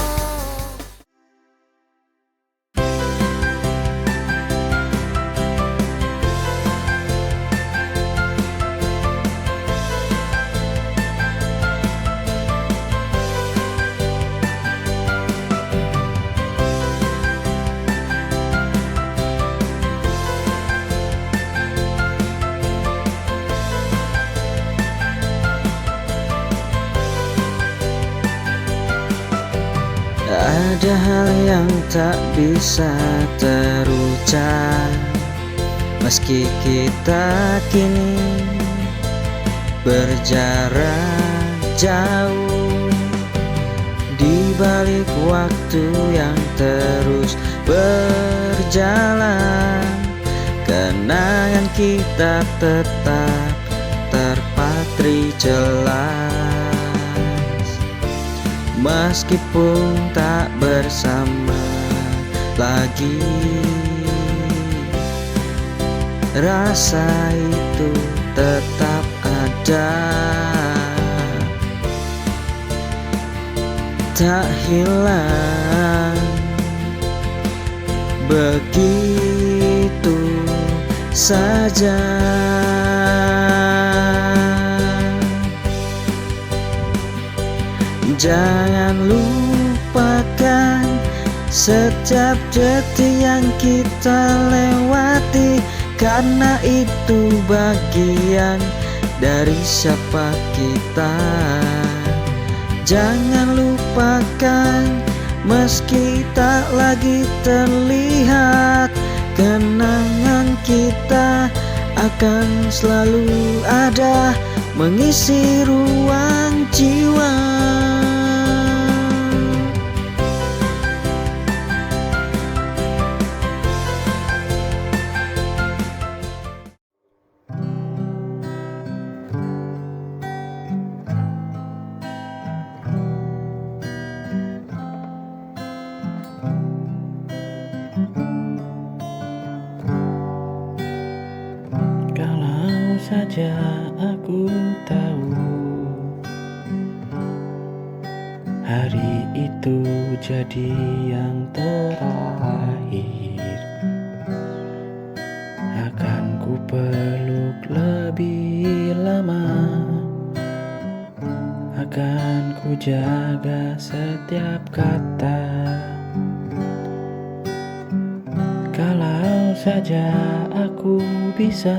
Ada hal yang tak bisa terucap, meski kita kini berjarak jauh. Di balik waktu yang terus berjalan, kenangan kita tetap terpatri jelas. Meskipun tak bersama lagi, rasa itu tetap ada, tak hilang begitu saja. Jangan lupakan setiap detik yang kita lewati, karena itu bagian dari siapa kita. Jangan lupakan meski tak lagi terlihat, kenangan kita akan selalu ada mengisi ruang jiwa. saja aku tahu hari itu jadi yang terakhir. Akan ku peluk lebih lama, akan ku jaga setiap kata. Kalau saja aku bisa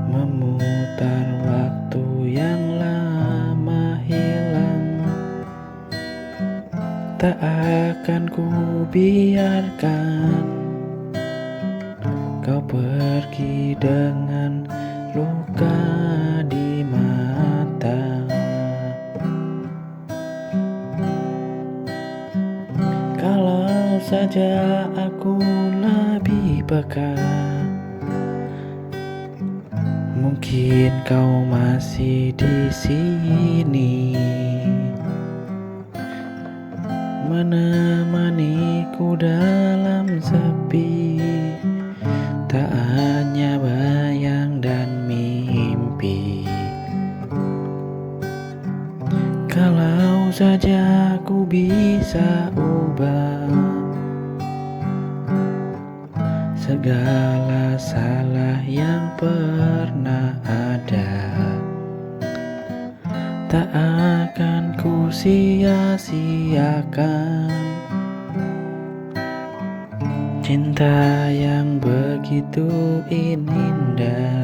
memutar waktu yang lama hilang, tak akan ku biarkan kau pergi dengan luka di mata. Kalau saja aku lebih peka, mungkin kau masih di sini, menemaniku dalam sepi, tak hanya bayang dan mimpi. Kalau saja aku bisa ubah segala salah yang pernah ada, tak akan ku sia-siakan cinta yang begitu indah.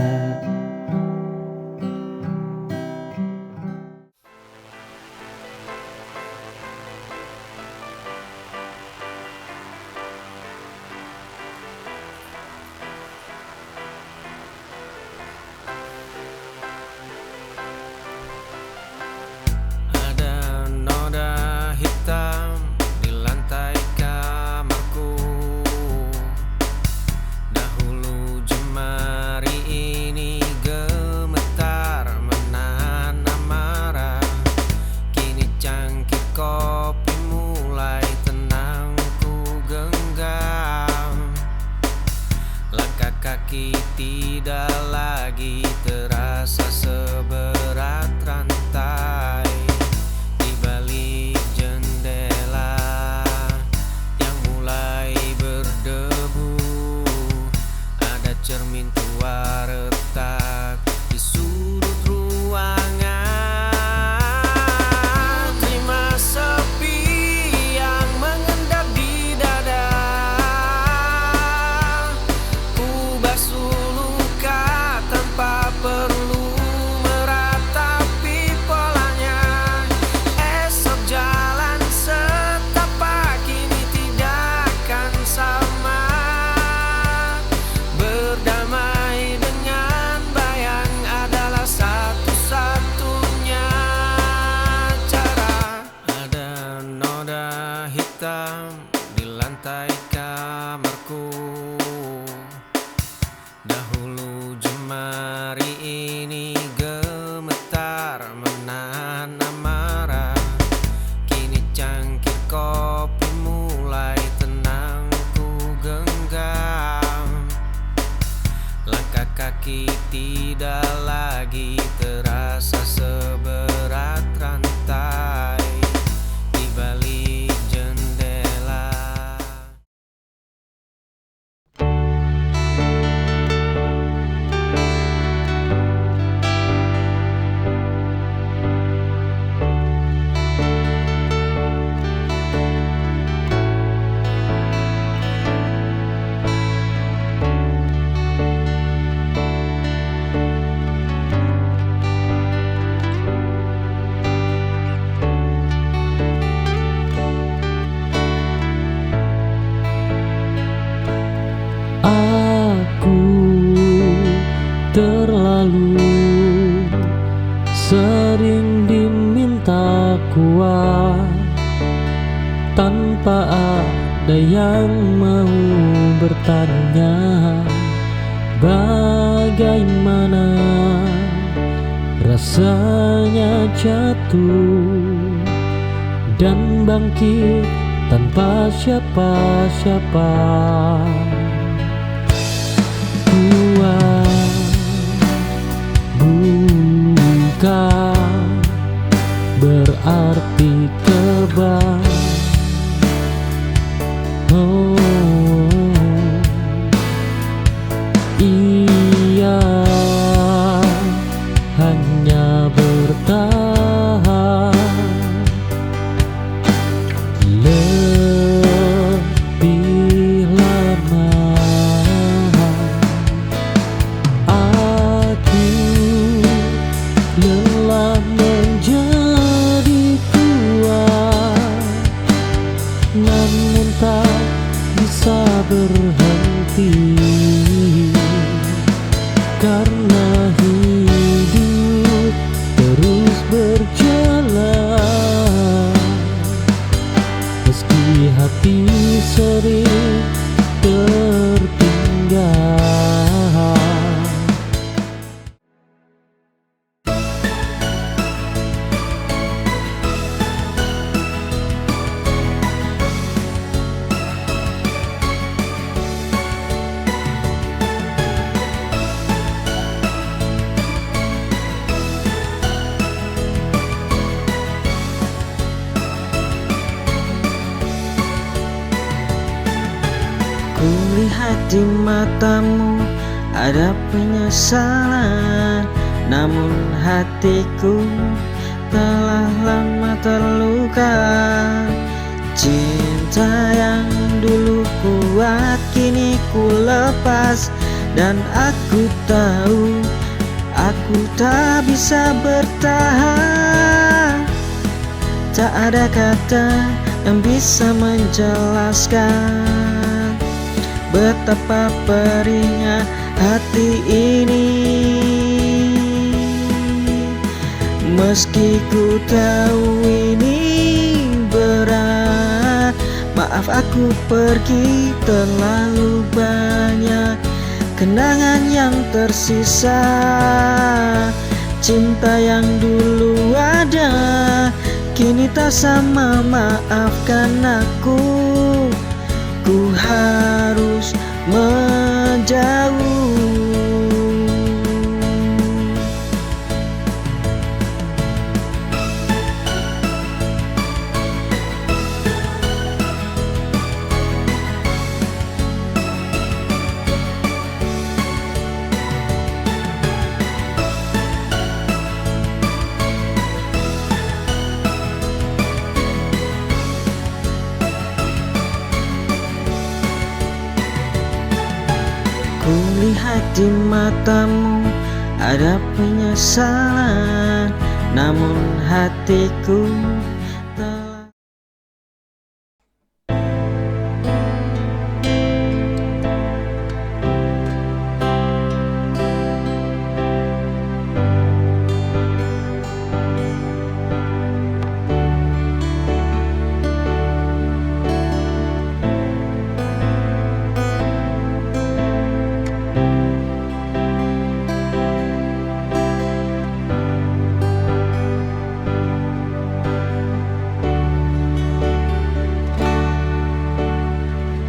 Ada noda hitam di lantai kamarku. Dahulu jemari ini gemetar menahan amarah. Kini cangkir kopi mulai tenang ku genggam. Langkah kaki tidak lagi terasa seberat rantai. Di balik jendela yang mulai berdebu, ada cermin tua retak di sudut ruangan. Terima sepi yang mengendap di dada. Ku basuh luka tanpa perlu meratapi polanya. Esok jalan setapak kini tidak akan sama. Berdamai dengan bayang adalah satu-satunya cara. Ada noda hitam di lantai kamarku. Dahulu jemari ini gemetar menahan amarah. Kini cangkir kopi mulai tenang ku genggam. Langkah kaki tidak lagi terasa seberat rantai. Di balik jendela Aku terlalu sering diminta kuat tanpa ada yang mau bertanya bagaimana rasanya jatuh dan bangkit tanpa siapa-siapa. Kuat karena hidup terus berjalan, meski hati sering tertinggal. Kulihat di matamu ada penyesalan, namun hatiku telah lama terluka. Cinta yang dulu kuat kini ku lepas, dan aku tahu aku tak bisa bertahan. Tak ada kata yang bisa menjelaskan betapa perihnya hati ini. Meski ku tahu ini berat, maaf aku pergi, terlalu banyak kenangan yang tersisa. Cinta yang dulu ada kini tak sama, maafkan aku. Ku harus menjauh. Kulihat di matamu ada penyesalan, namun hatiku telah.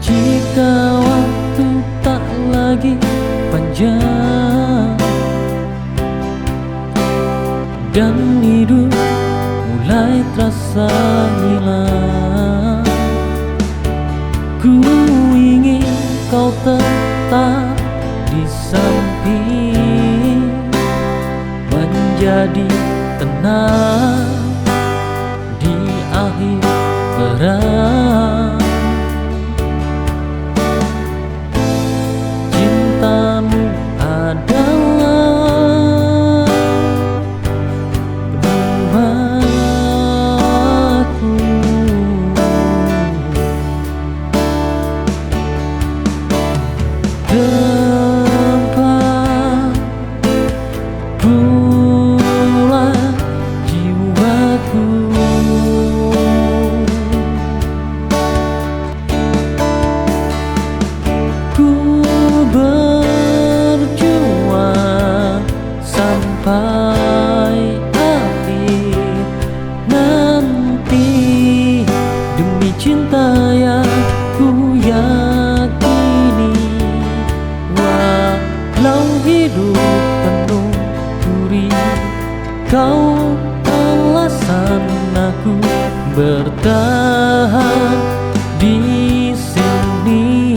Jika waktu tak lagi panjang dan hidup mulai terasa hilang, ku ingin kau tetap di samping, menjadi tenang di akhir perang. Cintamu adalah rumahku, tempat pulang jiwaku. Ku berjuang sampai akhir nanti, demi cinta yang ku yakini. Walau hidup penuh duri, kau alasan aku bertahan di sini.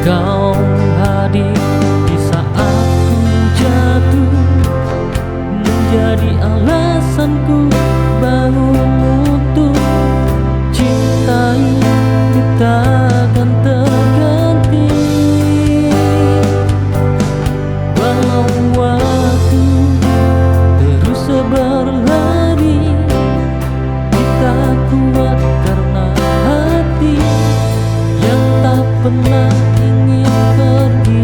Kau hadir di saat ku jatuh, menjadi alasanku bangun untuk cintai takkan terganti. Walau waktu terus berlari, kita kuat karena hati yang tak pernah ingin pergi.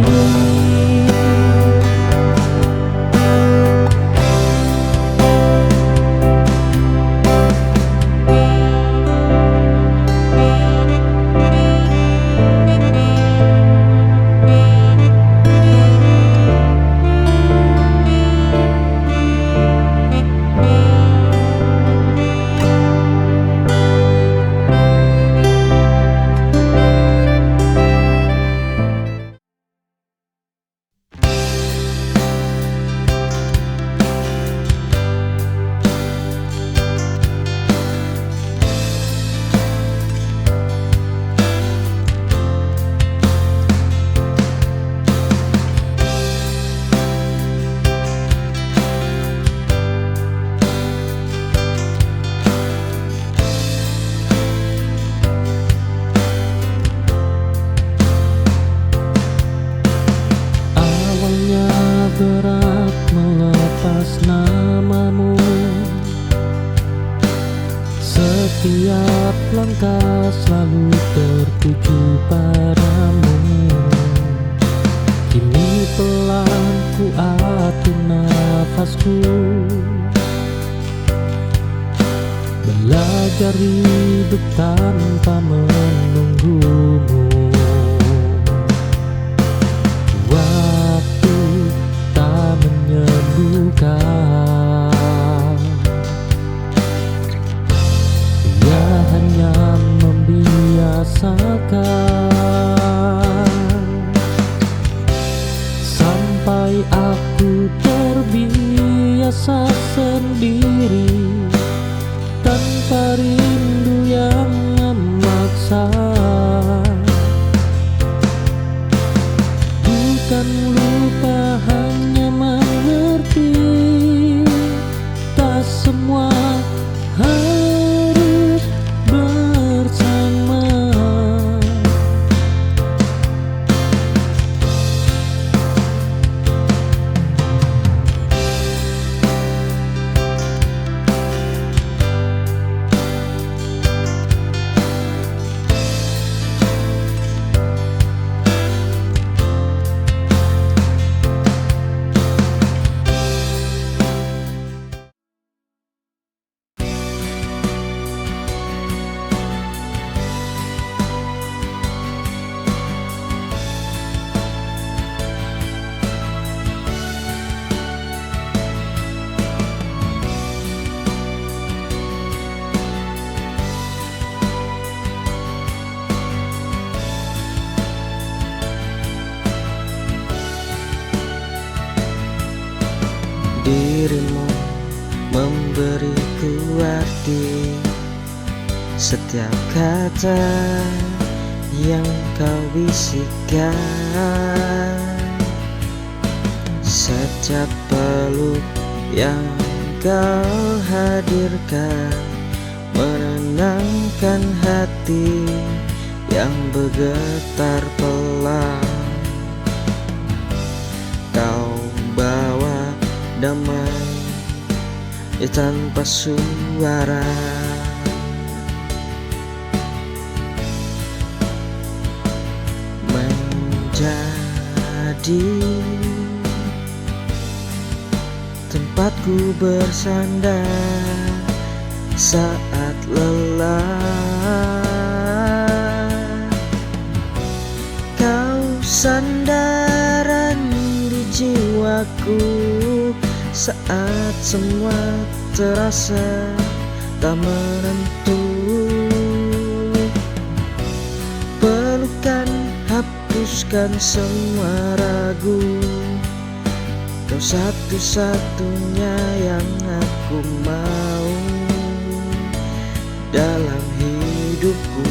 Berat melepas namamu, setiap langkah selalu tertuju padamu. Kini pelan ku atur nafasku, belajar hidup tanpa menunggumu. Ia hanya membiasakan sampai aku terbiasa sendiri tanpa rindu yang memaksa. Bukan lupa, hanya mengerti tak semua harus bersama. Dirimu memberiku arti, setiap kata yang kau bisikan, setiap peluk yang kau hadirkan, menenangkan hati yang bergetar pelan. Kau bawa damai tanpa suara, menjadi tempatku bersandar saat lelah. Kau sandaran di jiwaku saat semua terasa tak menentu. Pelukan hapuskan semua ragu, kau satu-satunya yang aku mau dalam hidupku.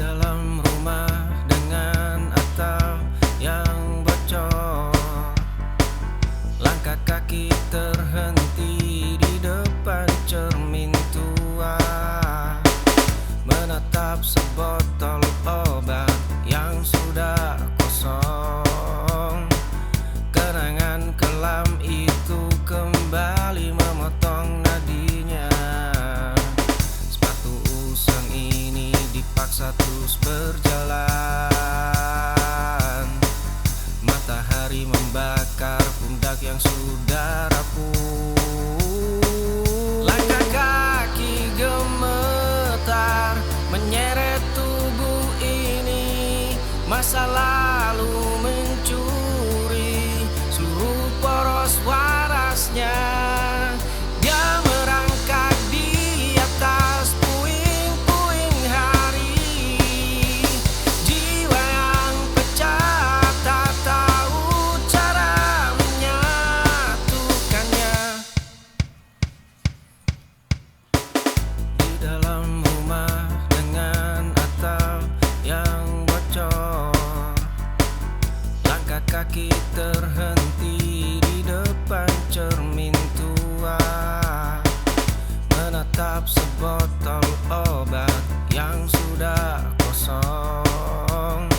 dalam rumah dengan atap yang bocor, langkah kaki terhenti di depan cermin tua, menatap sebotol obat yang sudah kosong. Kenangan kelam itu kembali memotong nadinya. Sepatu usang ini dipaksa terus berjalan. Matahari membakar pundak yang sudah rapuh. Langkah kaki gemetar menyeret tubuh ini. Masa lalu mencuri seluruh poros warasnya. Dia merangkak di atas puing-puing hari. Jiwa yang pecah tak tahu cara menyatukannya. Di dalam rumah dengan atap yang bocor, langkah kaki terhenti di depan cermin tua, menatap sebotol obat yang sudah kosong.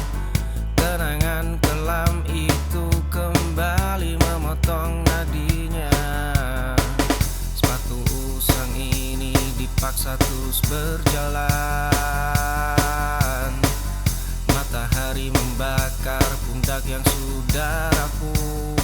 Kenangan kelam itu kembali memotong nadinya. Sepatu usang ini dipaksa terus berjalan. Matahari membakar pundak yang sudah rapuh.